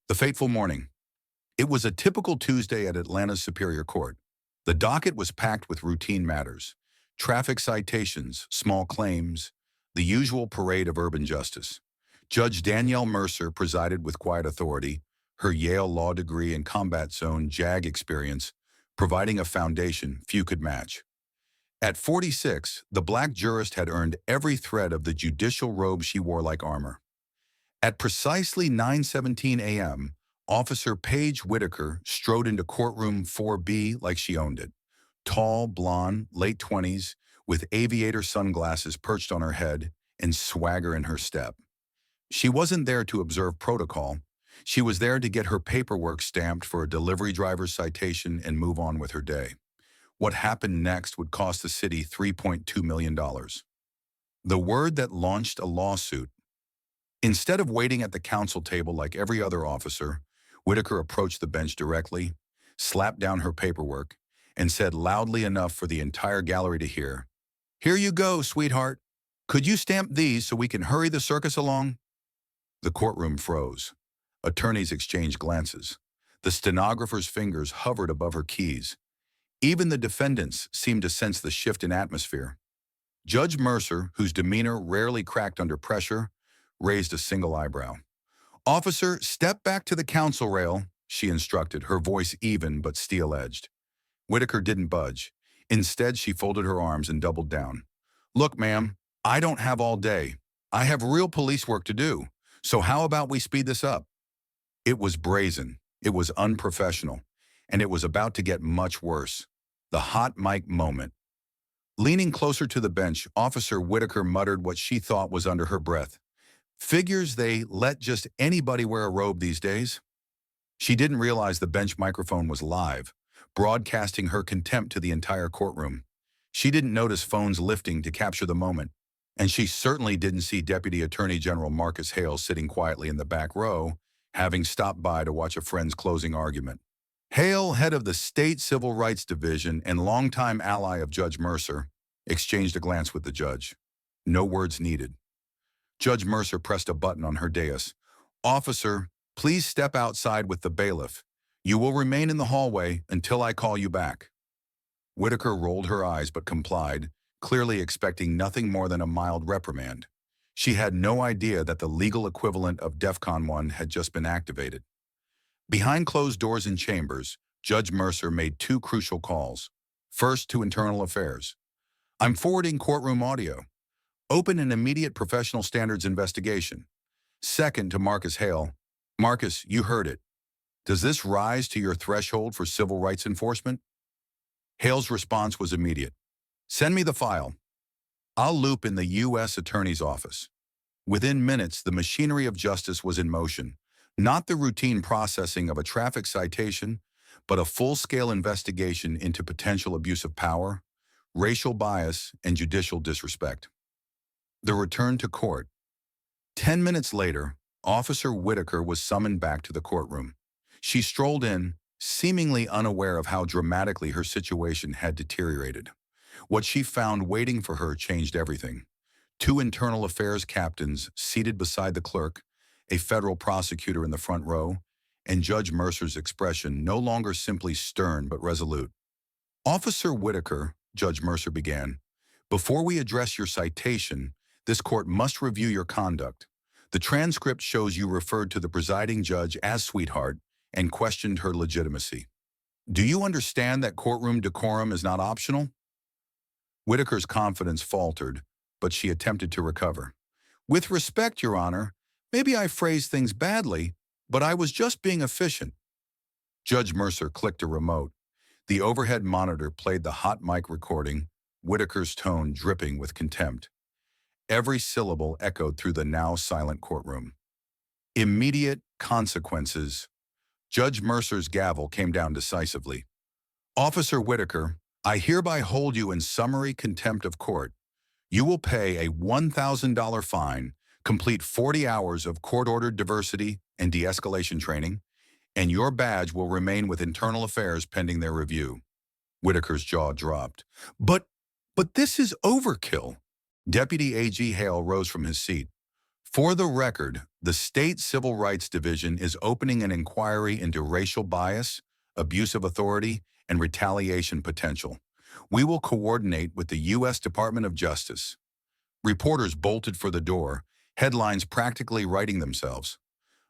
The fateful morning. It was a typical Tuesday at Atlanta's Superior Court. The docket was packed with routine matters, traffic citations, small claims, the usual parade of urban justice. Judge Danielle Mercer presided with quiet authority, her Yale law degree and combat zone JAG experience providing a foundation few could match. At 46, the black jurist had earned every thread of the judicial robe she wore like armor. At precisely 9:17 a.m., Officer Paige Whitaker strode into courtroom 4B like she owned it. Tall, blonde, late 20s, with aviator sunglasses perched on her head and swagger in her step. She wasn't there to observe protocol. She was there to get her paperwork stamped for a delivery driver's citation and move on with her day. What happened next would cost the city $3.2 million. The word that launched a lawsuit. Instead of waiting at the counsel table like every other officer, Whitaker approached the bench directly, slapped down her paperwork, and said loudly enough for the entire gallery to hear, "Here you go, sweetheart. Could you stamp these so we can hurry the circus along?" The courtroom froze. Attorneys exchanged glances. The stenographer's fingers hovered above her keys. Even the defendants seemed to sense the shift in atmosphere. Judge Mercer, whose demeanor rarely cracked under pressure, raised a single eyebrow. "Officer, step back to the counsel rail," she instructed, her voice even but steel-edged. Whitaker didn't budge. Instead, she folded her arms and doubled down. "Look, ma'am, I don't have all day. I have real police work to do. So how about we speed this up?" It was brazen, it was unprofessional, and it was about to get much worse. The hot mic moment. Leaning closer to the bench, Officer Whitaker muttered what she thought was under her breath. "Figures they let just anybody wear a robe these days?" She didn't realize the bench microphone was live, broadcasting her contempt to the entire courtroom. She didn't notice phones lifting to capture the moment, and she certainly didn't see Deputy Attorney General Marcus Hale sitting quietly in the back row, having stopped by to watch a friend's closing argument. Hale, head of the State Civil Rights Division and longtime ally of Judge Mercer, exchanged a glance with the judge. No words needed. Judge Mercer pressed a button on her dais. "Officer, please step outside with the bailiff. You will remain in the hallway until I call you back." Whitaker rolled her eyes but complied, clearly expecting nothing more than a mild reprimand. She had no idea that the legal equivalent of DEFCON 1 had just been activated. Behind closed doors in chambers, Judge Mercer made two crucial calls. First to Internal Affairs. "I'm forwarding courtroom audio. Open an immediate professional standards investigation." Second to Marcus Hale. "Marcus, you heard it. Does this rise to your threshold for civil rights enforcement?" Hale's response was immediate. "Send me the file. I'll loop in the U.S. Attorney's Office." Within minutes, the machinery of justice was in motion. Not the routine processing of a traffic citation, but a full-scale investigation into potential abuse of power, racial bias, and judicial disrespect. The return to court. 10 minutes later, Officer Whitaker was summoned back to the courtroom. She strolled in, seemingly unaware of how dramatically her situation had deteriorated. What she found waiting for her changed everything. Two internal affairs captains seated beside the clerk, a federal prosecutor in the front row, and Judge Mercer's expression no longer simply stern but resolute. "Officer Whitaker," Judge Mercer began, "before we address your citation, this court must review your conduct. The transcript shows you referred to the presiding judge as sweetheart and questioned her legitimacy. Do you understand that courtroom decorum is not optional?" Whitaker's confidence faltered, but she attempted to recover. "With respect, Your Honor, maybe I phrased things badly, but I was just being efficient." Judge Mercer clicked a remote. The overhead monitor played the hot mic recording, Whitaker's tone dripping with contempt. Every syllable echoed through the now silent courtroom. "Immediate consequences." Judge Mercer's gavel came down decisively. "Officer Whitaker, I hereby hold you in summary contempt of court. You will pay a $1,000 fine, complete 40 hours of court-ordered diversity and de-escalation training, and your badge will remain with Internal Affairs pending their review." Whitaker's jaw dropped. But this is overkill." Deputy A.G. Hale rose from his seat. For the record, the State Civil Rights Division is opening an inquiry into racial bias, abuse of authority, and retaliation potential. We will coordinate with the U.S. Department of Justice. Reporters bolted for the door, headlines practically writing themselves.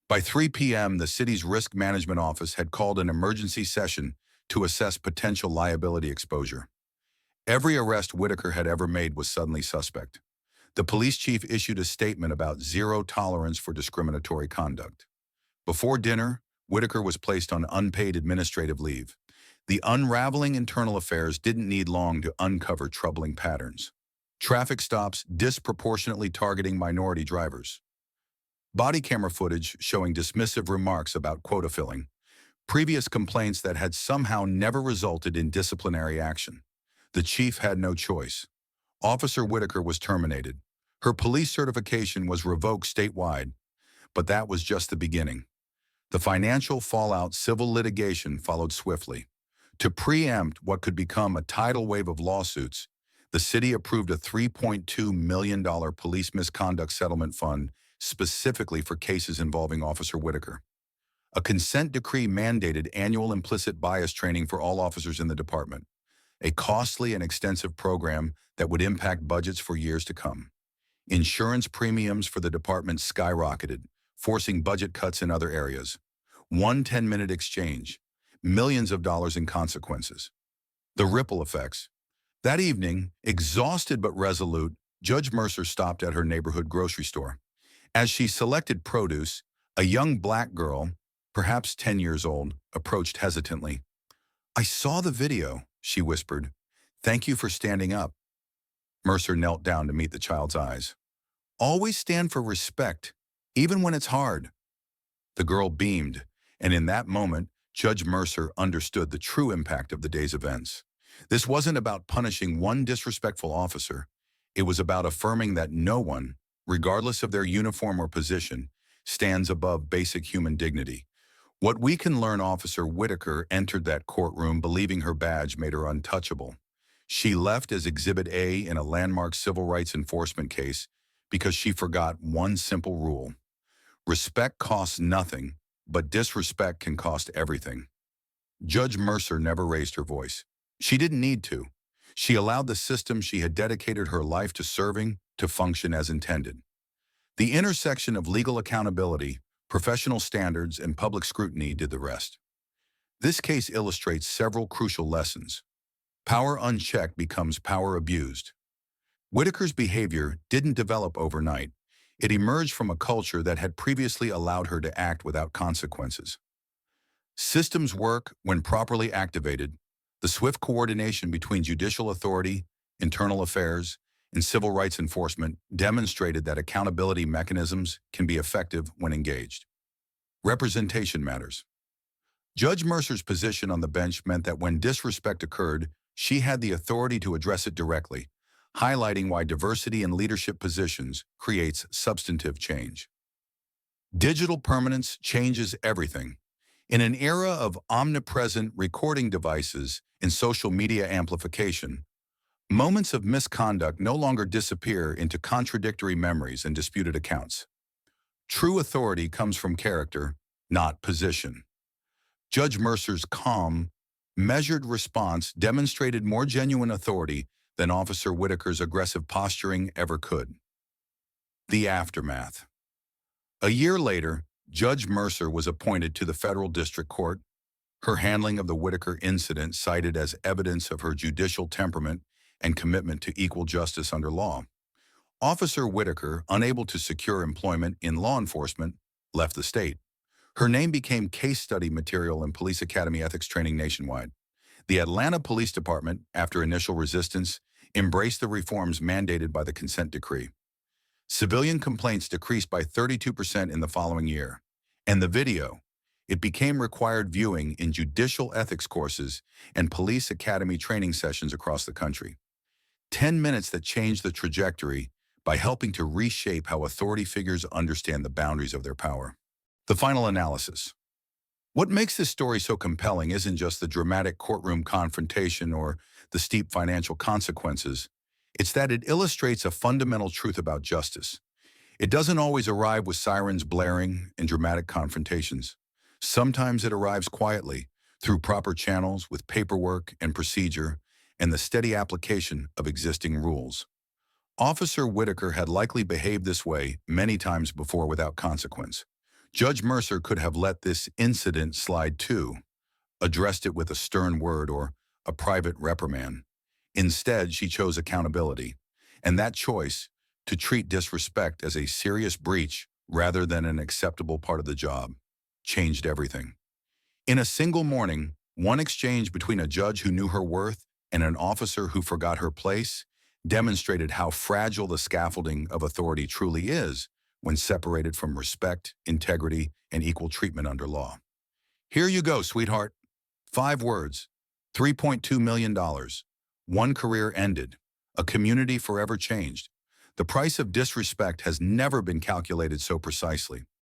By 3 p.m., the city's risk management office had called an emergency session to assess potential liability exposure. Every arrest Whitaker had ever made was suddenly suspect. The police chief issued a statement about zero tolerance for discriminatory conduct. Before dinner, Whitaker was placed on unpaid administrative leave. The unraveling internal affairs didn't need long to uncover troubling patterns. Traffic stops disproportionately targeting minority drivers. Body camera footage showing dismissive remarks about quota filling. Previous complaints that had somehow never resulted in disciplinary action. The chief had no choice. Officer Whitaker was terminated. Her police certification was revoked statewide, but that was just the beginning. The financial fallout civil litigation followed swiftly. To preempt what could become a tidal wave of lawsuits, the city approved a $3.2 million police misconduct settlement fund specifically for cases involving Officer Whitaker. A consent decree mandated annual implicit bias training for all officers in the department, a costly and extensive program that would impact budgets for years to come. Insurance premiums for the department skyrocketed, forcing budget cuts in other areas. One 10-minute exchange, millions of dollars in consequences. The ripple effects. That evening, exhausted but resolute, Judge Mercer stopped at her neighborhood grocery store. As she selected produce, a young black girl, perhaps 10 years old, approached hesitantly. "I saw the video," she whispered. "Thank you for standing up." Mercer knelt down to meet the child's eyes. "Always stand for respect, even when it's hard." The girl beamed, and in that moment, Judge Mercer understood the true impact of the day's events. This wasn't about punishing one disrespectful officer. It was about affirming that no one, regardless of their uniform or position, stands above basic human dignity. What we can learn: Officer Whitaker entered that courtroom believing her badge made her untouchable. She left as Exhibit A in a landmark civil rights enforcement case because she forgot one simple rule. Respect costs nothing, but disrespect can cost everything. Judge Mercer never raised her voice. She didn't need to. She allowed the system she had dedicated her life to serving to function as intended. The intersection of legal accountability, professional standards, and public scrutiny did the rest. This case illustrates several crucial lessons. Power unchecked becomes power abused. Whitaker's behavior didn't develop overnight. It emerged from a culture that had previously allowed her to act without consequences. Systems work when properly activated. The swift coordination between judicial authority, internal affairs, and civil rights enforcement demonstrated that accountability mechanisms can be effective when engaged. Representation matters. Judge Mercer's position on the bench meant that when disrespect occurred, she had the authority to address it directly, highlighting why diversity in leadership positions creates substantive change. Digital permanence changes everything. In an era of omnipresent recording devices and social media amplification, moments of misconduct no longer disappear into contradictory memories and disputed accounts. True authority comes from character, not position. Judge Mercer's calm, measured response demonstrated more genuine authority than Officer Whitaker's aggressive posturing ever could. The aftermath. A year later, Judge Mercer was appointed to the federal district court. Her handling of the Whitaker incident cited as evidence of her judicial temperament and commitment to equal justice under law. Officer Whitaker, unable to secure employment in law enforcement, left the state. Her name became case study material in police academy ethics training nationwide. The Atlanta Police Department, after initial resistance, embraced the reforms mandated by the consent decree. Civilian complaints decreased by 32% in the following year. And the video, it became required viewing in judicial ethics courses and police academy training sessions across the country. 10 minutes that changed the trajectory by helping to reshape how authority figures understand the boundaries of their power. The final analysis. What makes this story so compelling isn't just the dramatic courtroom confrontation or the steep financial consequences. It's that it illustrates a fundamental truth about justice. It doesn't always arrive with sirens blaring and dramatic confrontations. Sometimes it arrives quietly, through proper channels with paperwork and procedure and the steady application of existing rules. Officer Whitaker had likely behaved this way many times before without consequence. Judge Mercer could have let this incident slide too, addressed it with a stern word or a private reprimand. Instead, she chose accountability, and that choice, to treat disrespect as a serious breach rather than an acceptable part of the job, changed everything. In a single morning, one exchange between a judge who knew her worth and an officer who forgot her place demonstrated how fragile the scaffolding of authority truly is when separated from respect, integrity, and equal treatment under law. Here you go, sweetheart. 5 words, $3.2 million. One career ended. A community forever changed. The price of disrespect has never been calculated so precisely.